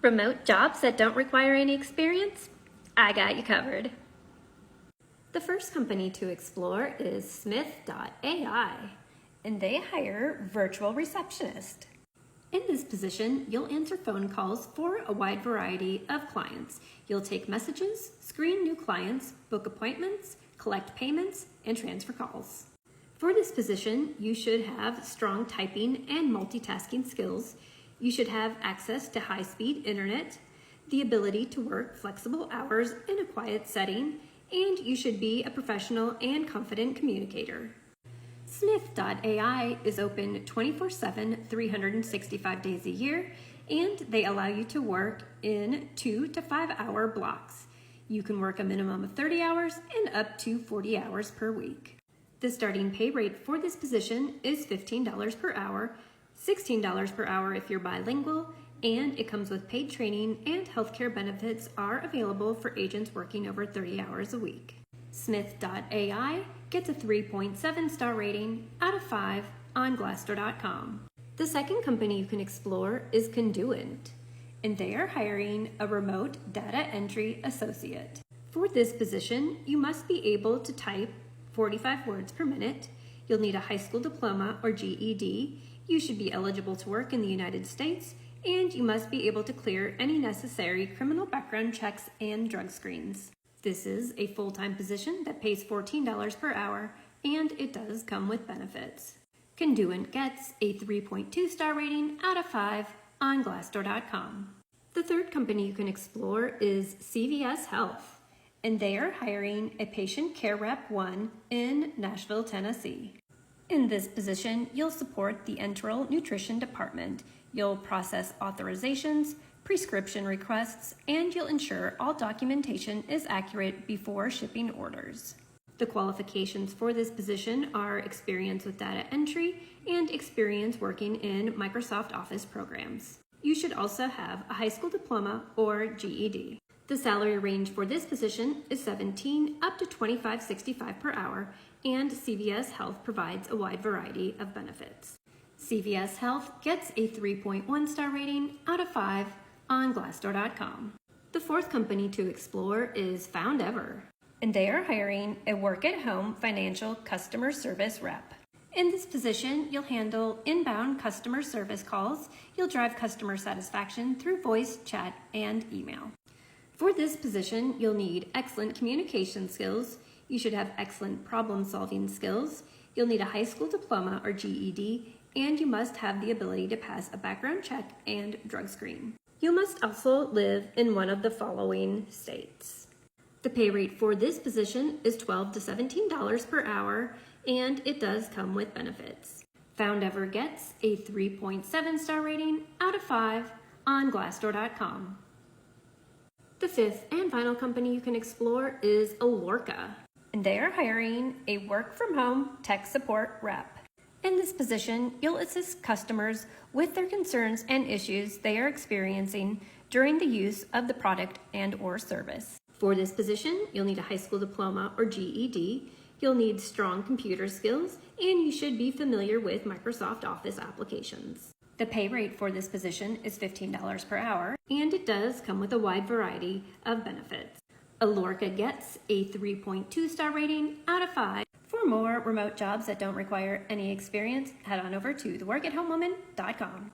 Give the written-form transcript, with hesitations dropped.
Remote jobs that don't require any experience? I got you covered. The first company to explore is Smith.ai, and they hire virtual receptionists. In this position, you'll answer phone calls for a wide variety of clients. You'll take messages, screen new clients, book appointments, collect payments, and transfer calls. For this position, you should have strong typing and multitasking skills. You should have access to high-speed internet, the ability to work flexible hours in a quiet setting, and you should be a professional and confident communicator. Smith.ai is open 24/7, 365 days a year, and they allow you to work in 2 to 5 hour blocks. You can work a minimum of 30 hours and up to 40 hours per week. The starting pay rate for this position is $15 per hour, $16 per hour if you're bilingual, and it comes with paid training, and healthcare benefits are available for agents working over 30 hours a week. Smith.ai gets a 3.7 star rating out of 5 on Glassdoor.com. The second company you can explore is Conduent, and they are hiring a remote data entry associate. For this position, you must be able to type 45 words per minute. You'll need a high school diploma or GED. You should be eligible to work in the United States, and you must be able to clear any necessary criminal background checks and drug screens. This is a full-time position that pays $14 per hour, and it does come with benefits. Conduent gets a 3.2 star rating out of 5 on Glassdoor.com. The third company you can explore is CVS Health, and they are hiring a patient care rep 1 in Nashville, Tennessee. In this position, you'll support the enteral nutrition department. You'll process authorizations, prescription requests, and you'll ensure all documentation is accurate before shipping orders. The qualifications for this position are experience with data entry and experience working in Microsoft Office programs. You should also have a high school diploma or GED. The salary range for this position is $17 up to $25.65 per hour, and CVS Health provides a wide variety of benefits. CVS Health gets a 3.1 star rating out of 5 on Glassdoor.com. The fourth company to explore is FoundEver, and they are hiring a work-at-home financial customer service rep. In this position, you'll handle inbound customer service calls. You'll drive customer satisfaction through voice, chat, and email. For this position, you'll need excellent communication skills. You should have excellent problem-solving skills. You'll need a high school diploma or GED, and you must have the ability to pass a background check and drug screen. You must also live in one of the following states. The pay rate for this position is $12 to $17 per hour, and it does come with benefits. FoundEver gets a 3.7 star rating out of 5 on Glassdoor.com. The fifth and final company you can explore is Alorca, and they are hiring a work-from-home tech support rep. In this position, you'll assist customers with their concerns and issues they are experiencing during the use of the product and or service. For this position, you'll need a high school diploma or GED. You'll need strong computer skills, and you should be familiar with Microsoft Office applications. The pay rate for this position is $15 per hour, and it does come with a wide variety of benefits. Alorca gets a 3.2 star rating out of 5. For more remote jobs that don't require any experience, head on over to theworkathomewoman.com.